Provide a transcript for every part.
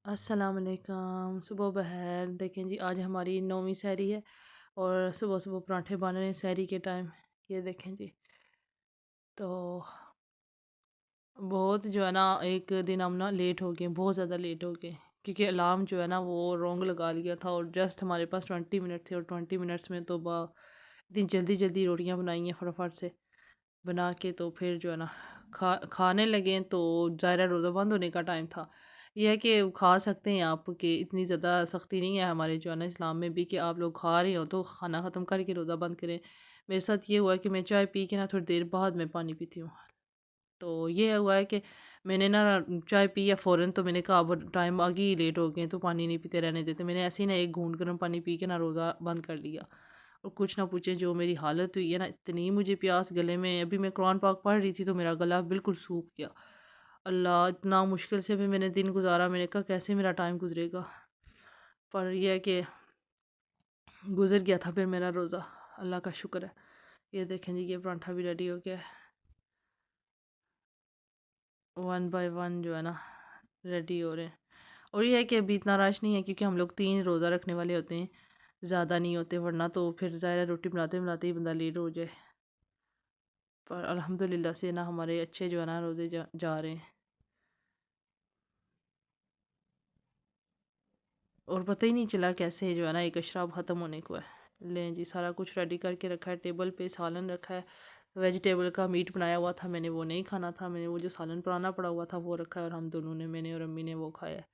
अस्सलाम वालेकुम, सुबह बहर। देखें जी, आज हमारी 9वीं सहरी है और सुबह सुबह पराठे बन रहे हैं सहरी के टाइम। ये देखें जी। तो बहुत जो है ना, एक दिन हम ना लेट हो गए, बहुत ज़्यादा लेट हो गए, क्योंकि अलार्म जो है ना वो रॉन्ग लगा लिया था और जस्ट हमारे पास 20 मिनट थे और 20 मिनट्स में तो इतनी जल्दी जल्दी रोटियां बनाई हैं फटाफट से बना के, तो फिर जो है ना खाने लगे तो ज़ाहिर है रोज़ा बंद होने का टाइम था। यह है कि खा सकते हैं आप, कि इतनी ज़्यादा सख्ती नहीं है हमारे जो है ना इस्लाम में भी कि आप लोग खा रहे हो तो खाना ख़त्म करके रोज़ा बंद करें। मेरे साथ ये हुआ है कि मैं चाय पी के ना थोड़ी देर बाद मैं पानी पीती हूँ। तो ये हुआ है कि मैंने ना चाय पी या फ़ौरन, तो मैंने कहा अब टाइम आगे ही लेट हो गए तो पानी नहीं पीते रहने देते। मैंने ऐसे ही ना एक घूंट गर्म पानी पी के ना रोज़ा बंद कर लिया। और कुछ ना पूछें जो मेरी हालत हुई है ना, इतनी मुझे प्यास गले में, अभी मैं कुरान पाक पढ़ रही थी तो मेरा गला बिल्कुल सूख गया। अल्लाह! इतना मुश्किल से भी मैंने दिन गुज़ारा, मैंने कहा कैसे मेरा टाइम गुज़रेगा? पर ये है कि गुज़र गया था फिर मेरा रोज़ा, अल्लाह का शुक्र है। ये देखें जी, ये पराठा भी रेडी हो गया है। वन बाय वन जो है ना रेडी हो रहे हैं। और ये है कि अभी इतना रश नहीं है क्योंकि हम लोग 3 रोज़ा रखने वाले होते हैं, ज़्यादा नहीं होते, वरना तो फिर ज़ाहिर है रोटी बनाते-बनाते ही बंदा लेट हो जाए। पर अल्हम्दुलिल्लाह से ना हमारे अच्छे जो है ना रोज़े जा रहे हैं। और पता ही नहीं चला कैसे जो है ना एक अशराब ख़त्म होने को है। लें जी, सारा कुछ रेडी करके रखा है टेबल पे, सालन रखा है, वेजिटेबल का मीट बनाया हुआ था, मैंने वो नहीं खाना था, मैंने वो जो सालन पुराना पड़ा हुआ था वो रखा है और हम दोनों ने, मैंने और अम्मी ने वो खाया है।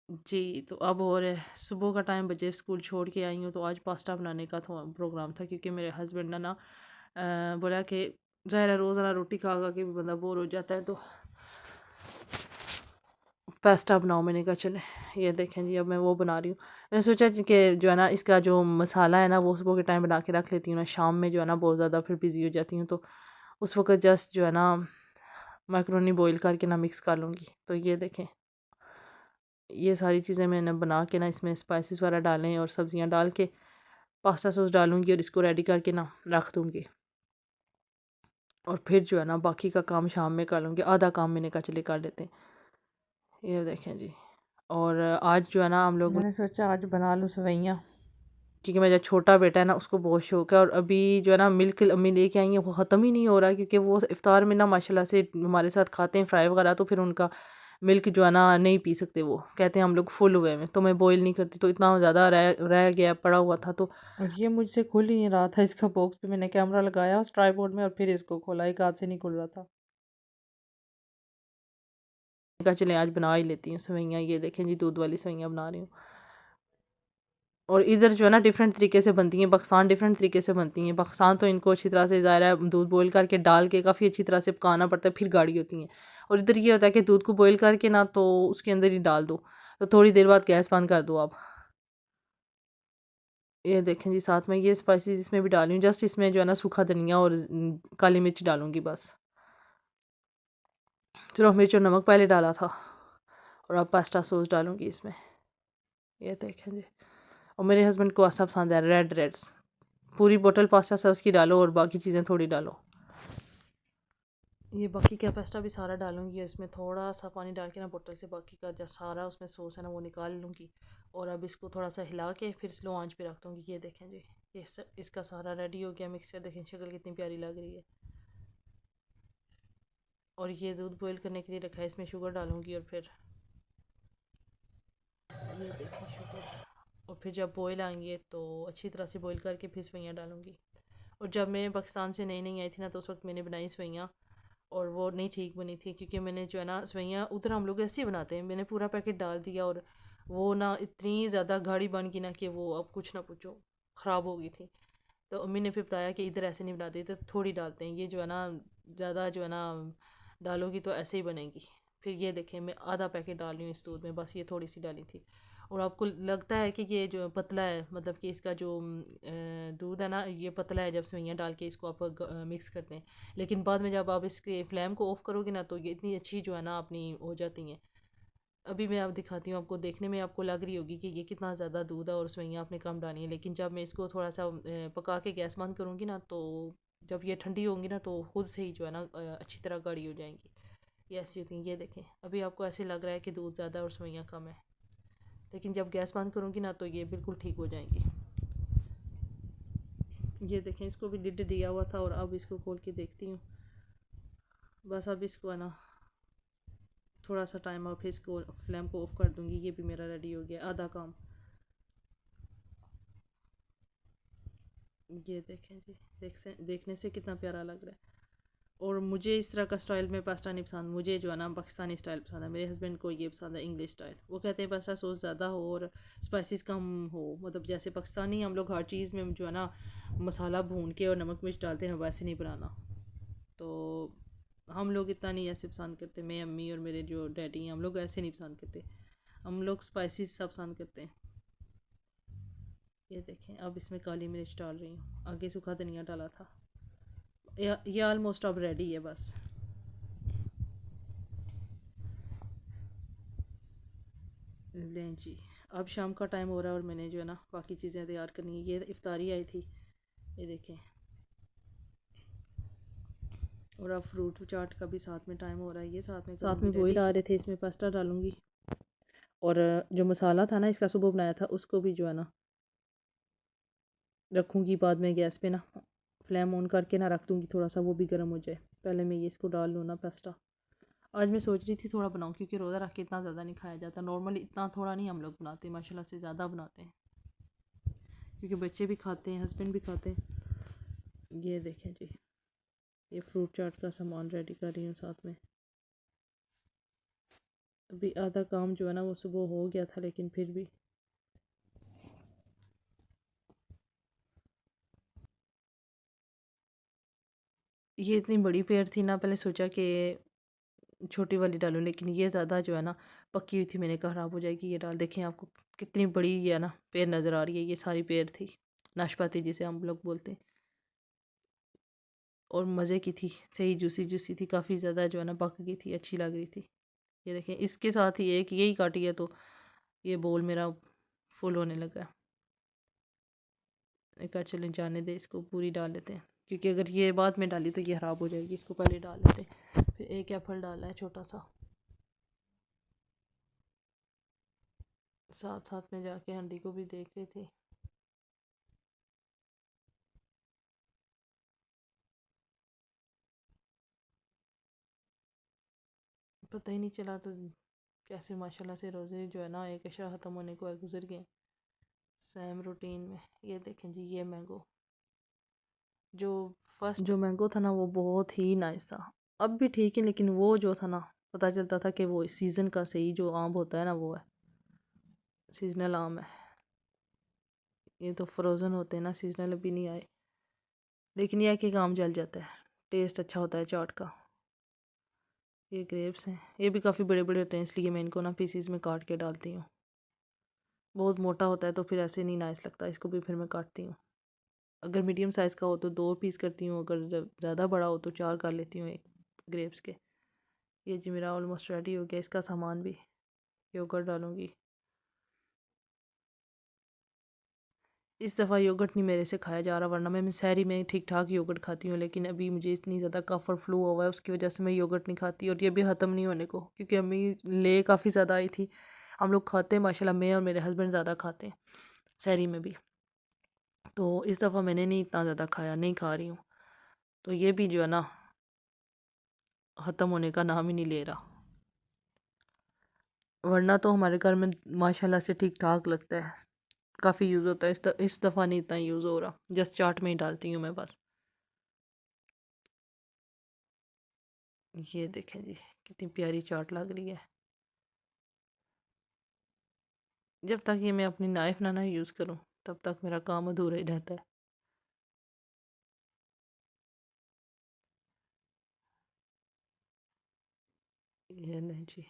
जी, तो अब और सुबह का टाइम, बजे स्कूल छोड़ के आई हूँ तो आज पास्ता बनाने का प्रोग्राम था, क्योंकि मेरे हस्बैंड ने ना बोला कि ज़ाहिर है रोज़ाना रोटी खा खा के भी बंदा बोर हो जाता है, तो पास्ता बनाओ। मैंने कहा चले, ये देखें जी, अब मैं वो बना रही हूँ। मैंने सोचा जी कि जो है ना इसका जो मसाला है ना वो सुबह के टाइम बना के रख लेती हूँ ना, शाम में जो है ना बहुत ज़्यादा फिर बिज़ी हो जाती हूँ, तो उस वक़्त जस्ट जो है ना मैकरोनी बॉईल करके ना मिक्स कर लूँगी। तो ये देखें, ये सारी चीज़ें मैंने बना के ना इसमें स्पाइसेस वगैरह डालें और सब्जियां डाल के पास्ता सॉस डालूँगी और इसको रेडी करके ना रख दूँगी। और फिर जो है ना बाकी का काम शाम में कर लूँगी, आधा काम मैंने कहा चलिए कर लेते हैं। ये देखें जी। और आज जो है ना हम लोग, मैंने सोचा आज बना लूँ सेवइयाँ, क्योंकि मेरा जो छोटा बेटा है ना उसको बहुत शौक है। और अभी जो है ना मिल्क अम्मी लेके आई हैं, वो ख़त्म ही नहीं हो रहा, क्योंकि वो इफ्तार में ना माशाल्लाह से हमारे साथ खाते हैं फ्राई वगैरह, तो फिर उनका मिल्क जो है ना नहीं पी सकते, वो कहते हैं हम लोग फुल हुए में, तो मैं बॉईल नहीं करती, तो इतना ज़्यादा रह गया पड़ा हुआ था। तो और ये मुझसे खुल ही नहीं रहा था, इसका बॉक्स पे मैंने कैमरा लगाया उस ट्राईपॉड में और फिर इसको खोला, एक हाथ से नहीं खुल रहा था। मैंने कहा चलें आज बना ही लेती हूँ सेवइयाँ। ये देखें जी, दूध वाली सेवइयाँ बना रही हूँ। और इधर जो है ना डिफरेंट तरीके से बनती हैं, पाकिस्तान डिफरेंट तरीके से बनती हैं। पाकिस्तान तो इनको अच्छी तरह से ज़ाहिर है दूध बॉईल करके डाल के काफ़ी अच्छी तरह से पकाना पड़ता है, फिर गाढ़ी होती हैं। और इधर ये होता है कि दूध को बॉईल करके ना तो उसके अंदर ही डाल दो, तो थोड़ी देर बाद गैस बंद कर दो आप। ये देखें जी, साथ में ये स्पाइसेस इसमें भी डाली हूँ, जस्ट इसमें जो है ना सूखा धनिया और काली मिर्च डालूंगी बस। सिर्फ मिर्च और नमक पहले डाला था, और अब पास्ता सॉस डालूंगी इसमें। ये देखें जी। और मेरे हस्बैंड को ऐसा पसंद है, रेड रेड्स, पूरी बोतल पास्ता सॉस की डालो और बाकी चीज़ें थोड़ी डालो। ये बाकी का पास्ता भी सारा डालूंगी और इसमें थोड़ा सा पानी डाल के ना बोतल से बाकी का जो सारा उसमें सॉस है ना वो निकाल लूँगी। और अब इसको थोड़ा सा हिला के फिर स्लो आंच पे रख दूँगी। ये देखें जी, ये इसका सारा रेडी हो गया मिक्सचर। देखें शक्ल कितनी प्यारी लग रही है। और ये दूध बॉईल करने के लिए रखा है, इसमें शुगर डालूँगी और फिर ये देखें शुगर। और फिर जब बॉईल आएंगे तो अच्छी तरह से बॉईल करके फिर सवैयाँ डालूँगी। और जब मैं पाकिस्तान से नई नई आई थी ना, तो उस वक्त मैंने बनाई सवैयाँ और वो नहीं ठीक बनी थी, क्योंकि मैंने जो है ना सवैयाँ उधर हम लोग ऐसे ही बनाते हैं, मैंने पूरा पैकेट डाल दिया और वो ना इतनी ज़्यादा गाढ़ी बन गई ना कि वो अब कुछ ना पूछो, ख़राब हो गई थी। तो अम्मी ने फिर बताया कि इधर ऐसे नहीं बनाते, तो थोड़ी डालते हैं, ये जो है ना ज़्यादा जो है ना डालोगी तो ऐसे ही बनेगी। फिर ये देखें मैं आधा पैकेट डाल रही हूँ इस दूध में, बस ये थोड़ी सी डाली थी। और आपको लगता है कि ये जो पतला है, मतलब कि इसका जो दूध है ना ये पतला है, जब सेवइयाँ डाल के इसको आप मिक्स करते हैं, लेकिन बाद में जब आप इसके फ्लेम को ऑफ़ करोगे ना तो ये इतनी अच्छी जो है ना अपनी हो जाती हैं। अभी मैं आप दिखाती हूँ आपको, देखने में आपको लग रही होगी कि ये कितना ज़्यादा दूध है और सेवइयाँ आपने कम डाली हैं, लेकिन जब मैं इसको थोड़ा सा पका के गैस बंद करूँगी ना, तो जब ये ठंडी होंगी ना तो खुद से ही जो है ना अच्छी तरह गाढ़ी हो जाएंगी। ये ऐसी होती हैं। ये देखें, अभी आपको ऐसे लग रहा है कि दूध ज़्यादा और सेवइयाँ कम है, लेकिन जब गैस बंद करूँगी ना तो ये बिल्कुल ठीक हो जाएंगी। ये देखें, इसको भी लिड दिया हुआ था और अब इसको खोल के देखती हूँ। बस अब इसको है ना थोड़ा सा टाइम और फिर इसको फ्लेम को ऑफ कर दूँगी। ये भी मेरा रेडी हो गया आधा काम। ये देखें जी, देखने से कितना प्यारा लग रहा है। और मुझे इस तरह का स्टाइल में पास्ता नहीं पसंद, मुझे जो है ना पाकिस्तानी स्टाइल पसंद है। मेरे हस्बैंड को ये पसंद है इंग्लिश स्टाइल। वो कहते हैं पास्ता सॉस ज़्यादा हो और स्पाइसेस कम हो, मतलब जैसे पाकिस्तानी हम लोग हर चीज़ में जो है ना मसाला भून के और नमक मिर्च डालते हैं, वैसे नहीं बनाना। तो हम लोग इतना नहीं ऐसे पसंद करते, मैं अम्मी और मेरे जो डैडी हैं हम लोग ऐसे नहीं पसंद करते, हम लोग स्पाइसेस सब पसंद करते हैं। ये देखें, अब इसमें काली मिर्च डाल रही हूँ, आगे सूखा धनिया डाला था। ये ऑलमोस्ट अब रेडी है बस। लें जी, अब शाम का टाइम हो रहा है और मैंने जो है ना बाकी चीज़ें तैयार करनी है। ये इफ्तारी आई थी, ये देखें। और अब फ्रूट चाट का भी साथ में टाइम हो रहा है, ये साथ में बॉईल आ रहे थे। इसमें पास्ता डालूंगी और जो मसाला था ना इसका सुबह बनाया था उसको भी जो है ना रखूँगी बाद में गैस पे ना, फ्लेम ऑन करके ना रख दूँगी, थोड़ा सा वो भी गर्म हो जाए। पहले मैं ये इसको डाल लूँ ना पास्ता। आज मैं सोच रही थी थोड़ा बनाऊँ, क्योंकि रोज़ा रख के इतना ज़्यादा नहीं खाया जाता। नॉर्मली इतना थोड़ा नहीं हम लोग बनाते, माशाल्लाह से ज़्यादा बनाते हैं, क्योंकि बच्चे भी खाते हैं, हस्बैंड भी खाते हैं। ये देखें जी, ये फ्रूट चाट का सामान रेडी कर रही हूँ साथ में। अभी आधा काम जो है ना वो सुबह हो गया था, लेकिन फिर भी ये इतनी बड़ी पेड़ थी ना, पहले सोचा कि छोटी वाली डालूं, लेकिन ये ज़्यादा जो है ना पक्की हुई थी, मैंने कहा ख़राब हो जाएगी। ये डाल देखें, आपको कितनी बड़ी ये है ना पेड़ नज़र आ रही है। ये सारी पेड़ थी नाशपाती जिसे हम लोग बोलते हैं, और मज़े की थी, सही जूसी जूसी थी, काफ़ी ज़्यादा जो है ना पक गई थी, अच्छी लग रही थी। ये देखें, इसके साथ ही एक यही काटी है तो ये बोल मेरा फुल होने लगा। एक चलें जाने दे, इसको पूरी डाल लेते हैं, क्योंकि अगर ये बाद में डाली तो ये ख़राब हो जाएगी। इसको पहले डाल लेते हैं। फिर एक एप्पल डाला है छोटा सा, साथ साथ में जाके हंडी को भी देख लेते। पता ही नहीं चला तो कैसे माशाल्लाह से रोज़े जो है ना एक अशरा ख़त्म होने को गुजर गए सेम रूटीन में। ये देखें जी, ये मैंगो जो फर्स्ट जो मैंगो था ना वो बहुत ही नाइस था। अब भी ठीक है, लेकिन वो जो था ना पता चलता था कि वो सीज़न का सही जो आम होता है ना वो है, सीजनल आम है। ये तो फ्रोज़न होते हैं ना, सीजनल अभी नहीं आए, लेकिन यह है कि काम जल जाता है, टेस्ट अच्छा होता है चाट का। ये ग्रेप्स हैं, ये भी काफ़ी बड़े बड़े होते हैं, इसलिए मैं इनको ना पीसीज में काट के डालती हूँ। बहुत मोटा होता है तो फिर ऐसे नहीं नाइस लगता, इसको भी फिर मैं काटती हूँ। अगर मीडियम साइज़ का हो तो 2 पीस करती हूँ, अगर ज़्यादा बड़ा हो तो 4 कर लेती हूँ एक ग्रेप्स के। ये जी मेरा ऑलमोस्ट रेडी हो गया, इसका सामान भी योगर्ट डालूँगी। इस दफ़ा योगर्ट नहीं मेरे से खाया जा रहा, वरना मैं सहरी में ठीक ठाक योगर्ट खाती हूँ, लेकिन अभी मुझे इतनी ज़्यादा कफ और फ्लू हुआ है उसकी वजह से मैं योगर्ट नहीं खाती, और ये भी ख़त्म नहीं होने को, क्योंकि अम्मी ले काफ़ी ज़्यादा आई थी। हम लोग खाते हैं माशाल्लाह, मैं और मेरे हस्बैंड ज़्यादा खाते हैं सहरी में भी, तो इस दफ़ा मैंने नहीं इतना ज़्यादा खाया, नहीं खा रही हूँ। तो ये भी जो है ना ख़त्म होने का नाम ही नहीं ले रहा, वरना तो हमारे घर में माशाल्लाह से ठीक ठाक लगता है, काफ़ी यूज़ होता है। इस दफ़ा नहीं इतना यूज़ हो रहा, जस्ट चाट में ही डालती हूँ मैं बस। ये देखें जी, कितनी प्यारी चाट लग रही है। जब तक ये मैं अपनी नाइफ़ ना यूज़ करूँ तब तक मेरा काम अधूरा ही रहता है। ये नहीं जी,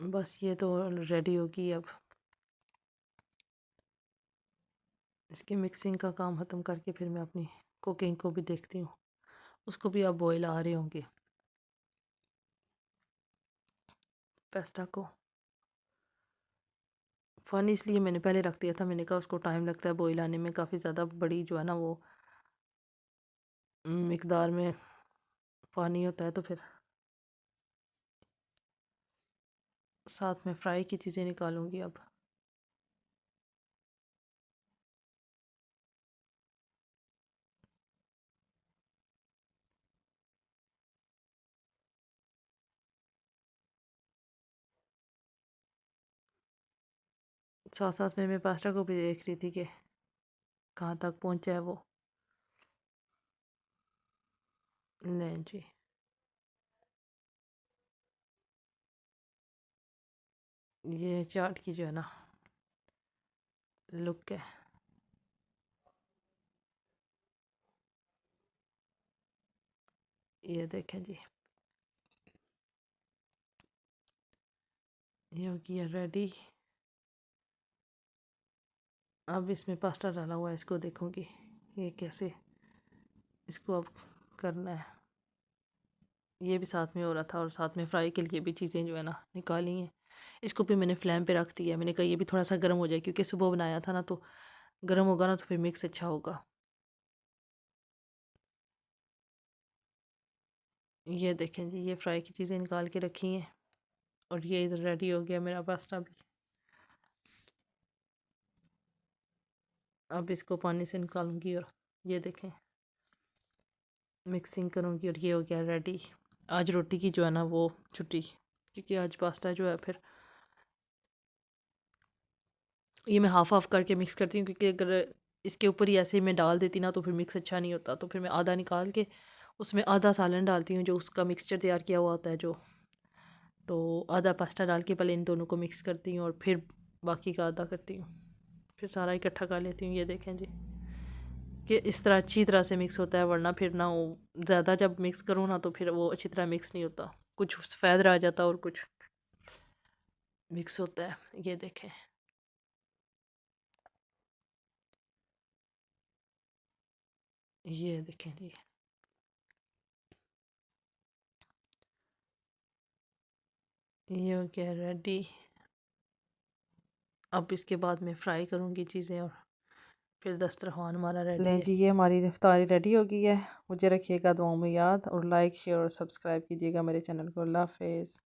बस ये तो रेडी होगी अब। इसकी मिक्सिंग का काम ख़त्म करके फिर मैं अपनी कुकिंग को भी देखती हूँ, उसको भी अब बॉयल आ रहे होंगे पास्ता को। फ़न इसलिए मैंने पहले रख दिया था, मैंने कहा उसको टाइम लगता है बॉयल आने में, काफ़ी ज़्यादा बड़ी जो है ना वो मिकदार में पानी होता है, तो फिर साथ में फ्राई की चीज़ें निकालूंगी अब। साथ साथ में मैं पास्ता को भी देख रही थी कि कहाँ तक पहुँचा है वो। नहीं जी, ये चाट की जो है ना लुक है। ये देखें जी, ये हो गया रेडी। अब इसमें पास्ता डाला हुआ है, इसको देखूंगी ये कैसे इसको अब करना है। ये भी साथ में हो रहा था, और साथ में फ्राई के लिए भी चीज़ें जो है ना निकाली हैं। इसको भी मैंने फ्लेम पे रख दिया, मैंने कहा ये भी थोड़ा सा गर्म हो जाए, क्योंकि सुबह बनाया था ना, तो गर्म होगा ना तो फिर मिक्स अच्छा होगा। ये देखें जी, ये फ्राई की चीज़ें निकाल के रखी हैं, और ये इधर रेडी हो गया मेरा पास्ता भी। अब इसको पानी से निकालूंगी और ये देखें मिक्सिंग करूंगी, और ये हो गया रेडी। आज रोटी की जो है ना वो छुट्टी, क्योंकि आज पास्ता जो है फिर ये मैं हाफ़ हाफ़ करके मिक्स करती हूँ, क्योंकि अगर इसके ऊपर ही ऐसे मैं डाल देती ना तो फिर मिक्स अच्छा नहीं होता। तो फिर मैं आधा निकाल के उसमें आधा सालन डालती हूँ, जो उसका मिक्सचर तैयार किया हुआ होता है जो, तो आधा पास्ता डाल के पहले इन दोनों को मिक्स करती हूँ, और फिर बाकी का आधा करती हूँ, फिर सारा इकट्ठा कर लेती हूँ। ये देखें जी कि इस तरह अच्छी तरह से मिक्स होता है, वरना फिर ना वो ज़्यादा जब मिक्स करूँ ना तो फिर वो अच्छी तरह मिक्स नहीं होता, कुछ सफ़ेद रह जाता और कुछ मिक्स होता है। ये देखें, ये देखें जी, ये हो गया रेडी। अब इसके बाद मैं फ्राई करूँगी चीज़ें, और फिर दस्तरखान हमारा रेडी है। जी, ये हमारी इफ्तारी रेडी हो गई है। मुझे रखिएगा दुआओं में याद, और लाइक शेयर और सब्सक्राइब कीजिएगा मेरे चैनल को। अल्लाह हाफ़िज़।